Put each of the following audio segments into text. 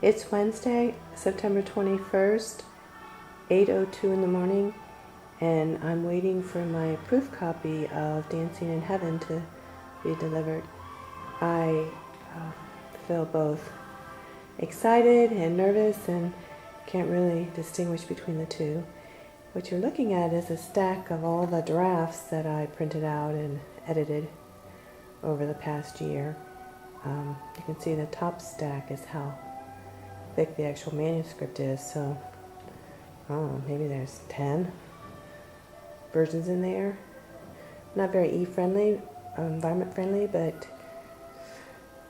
It's Wednesday, September 21st, 8:02 in the morning, and I'm waiting for my proof copy of Dancing in Heaven to be delivered. I feel both excited and nervous and can't really distinguish between the two. What you're looking at is a stack of all the drafts that I printed out and edited over the past year. You can see the top stack is how thick the actual manuscript is, so maybe there's 10 versions in there. Not very e-friendly, environment friendly, but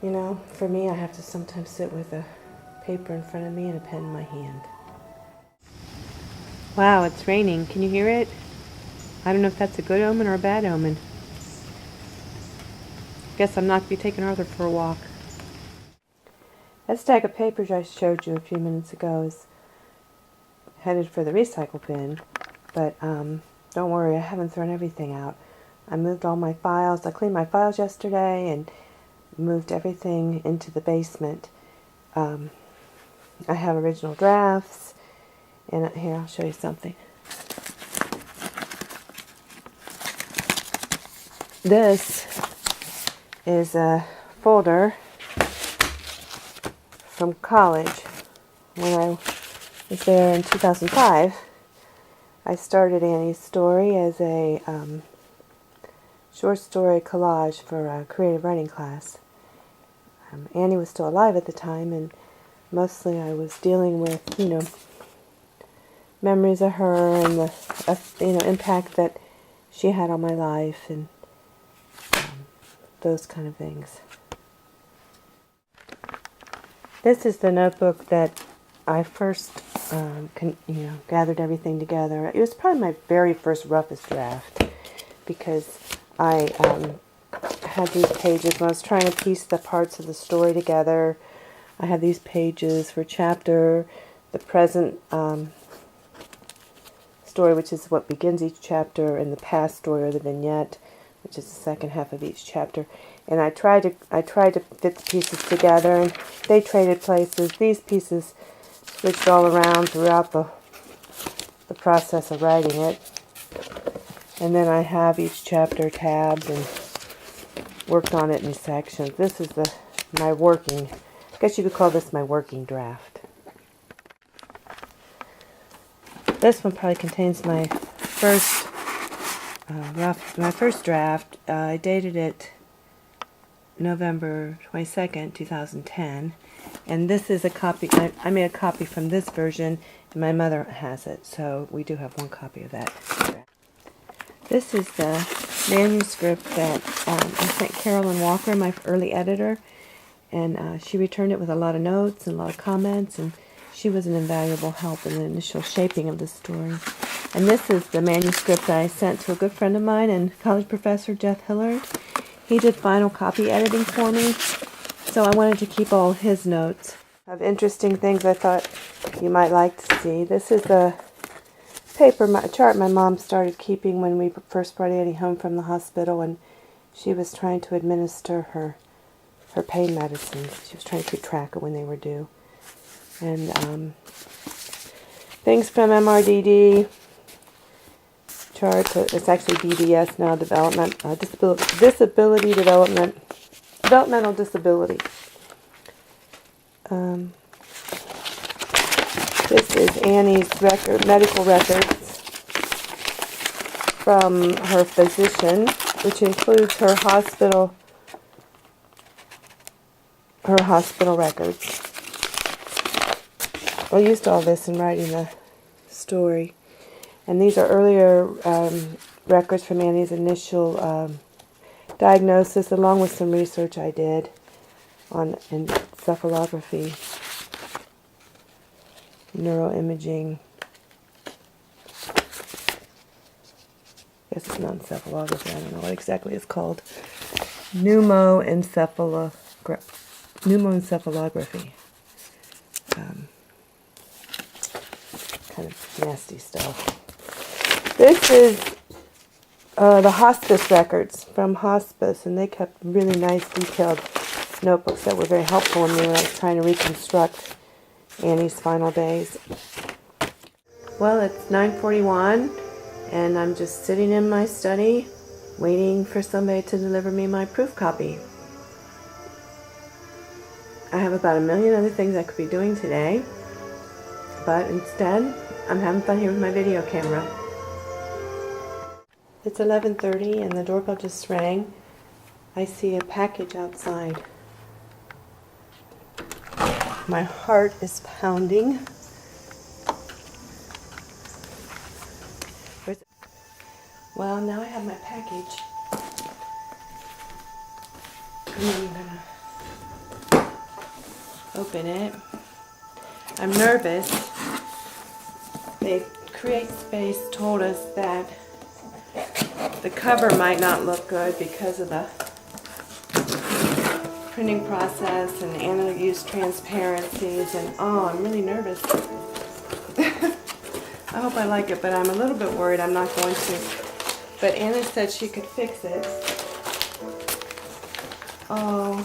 you know, for me, I have to sometimes sit with a paper in front of me and a pen in my hand. Wow, it's raining. Can you hear it? I don't know if that's a good omen or a bad omen. Guess I'm not going to be taking Arthur for a walk. That stack of papers I showed you a few minutes ago is headed for the recycle bin, but don't worry, I haven't thrown everything out. I moved all my files. I cleaned my files yesterday and moved everything into the basement. I have original drafts, and here, I'll show you something. This is a folder from college. When I was there in 2005, I started Annie's story as a short story collage for a creative writing class. Annie was still alive at the time, and mostly I was dealing with, memories of her and the, impact that she had on my life and those kind of things. This is the notebook that I first, gathered everything together. It was probably my very first roughest draft because I had these pages when I was trying to piece the parts of the story together. I had these pages for chapter, the present story, which is what begins each chapter, and the past story or the vignette, which is the second half of each chapter. And I tried to fit the pieces together, and they traded places. These pieces switched all around throughout the process of writing it. And then I have each chapter tabbed and worked on it in sections. This is my working, I guess you could call this my working draft. This one probably contains my first draft. I dated it November 22nd, 2010, and this is a copy. I made a copy from this version, and my mother has it, so we do have one copy of that. This is the manuscript that I sent Carolyn Walker, my early editor, and she returned it with a lot of notes and a lot of comments, and she was an invaluable help in the initial shaping of the story. And this is the manuscript I sent to a good friend of mine and college professor, Jeff Hillard. He did final copy editing for me, so I wanted to keep all his notes of interesting things I thought you might like to see. This is the chart my mom started keeping when we first brought Annie home from the hospital, and she was trying to administer her pain medicines. She was trying to keep track of when they were due. And things from MRDD chart. It's actually DDS now, developmental disability. This is Annie's medical records from her physician, which includes her hospital records. I used all this in writing the story. And these are earlier records from Annie's initial diagnosis, along with some research I did on encephalography, neuroimaging. I guess it's not encephalography. I don't know what exactly it's called. Pneumoencephalography. Kind of nasty stuff. This is the hospice records from hospice, and they kept really nice detailed notebooks that were very helpful to me when I was trying to reconstruct Annie's final days. Well, it's 9:41 and I'm just sitting in my study waiting for somebody to deliver me my proof copy. I have about a million other things I could be doing today, but instead I'm having fun here with my video camera. It's 11:30 and the doorbell just rang. I see a package outside. My heart is pounding. Well, now I have my package. And I'm gonna open it. I'm nervous. They Create Space told us that the cover might not look good because of the printing process, and Anna used transparencies, and oh, I'm really nervous. I hope I like it, but I'm a little bit worried I'm not going to. But Anna said she could fix it. Oh,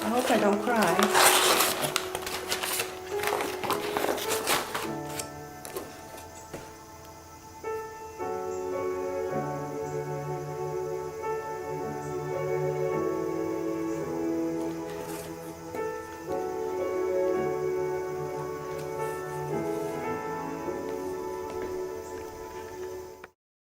I hope I don't cry.